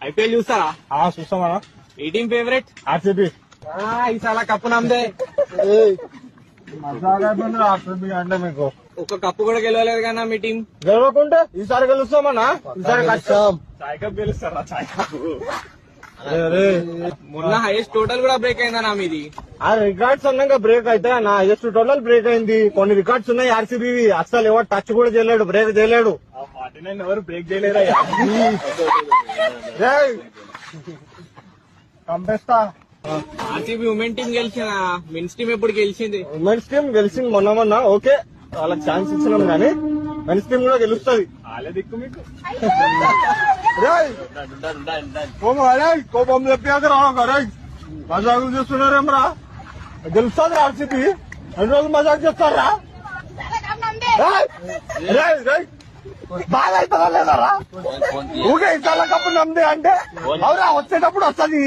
IPL చూస్తారా? చూస్తామన్నా. ఏ team favourite? RCB. ఈసారి cup నమ్మదే. RCB అంటే మీకు ఒక కప్పు కూడా గెలవలేదు కదా మీ టీం. గెలవకుంటే ఈసారి గెలుస్తామన్నా. ఈసారి కష్టం. చాయ్ కప్ గెలుస్తారా? చాయ్ కప్ మొన్న హైయెస్ట్ టోటల్ కూడా బ్రేక్ అయిందన్నా మీది. ఆ రికార్డ్స్ అన్నాక బ్రేక్ అయితే నా హైయెస్ట్ టోటల్ బ్రేక్ అయింది. కొన్ని రికార్డ్స్ ఉన్నాయి ఆర్సీబీ. అసలు ఎవరు టచ్ కూడా చేయలేడు, బ్రేక్ చేయలేడు. 49 ఎవరు బ్రేక్ చేయలేరా? పంపేస్తా. ఆర్సీబీ ఉమెన్ టీం గెలిచిన, మెన్స్ టీం ఎప్పుడు గెలిచింది? ఉమెన్స్ టీం గెలిచింది మొన్న. ఓకే, వాళ్ళకి ఛాన్స్ ఇచ్చినాం కానీ మెన్స్ టీం కూడా గెలుస్తుంది. వాళ్ళే దిక్కు మీకు. కోపం చెప్పాక రా. మజాకులు చేస్తున్నారేమరా? గెలుస్తుంది ఆర్సీబీ. 2 రోజులు మజాకు చేస్తారా? బాగా అవుతుందా లేదారా? ఊకే ఇతర కప్పు నమ్మది అంటే అవునా, వచ్చేటప్పుడు వస్తుంది.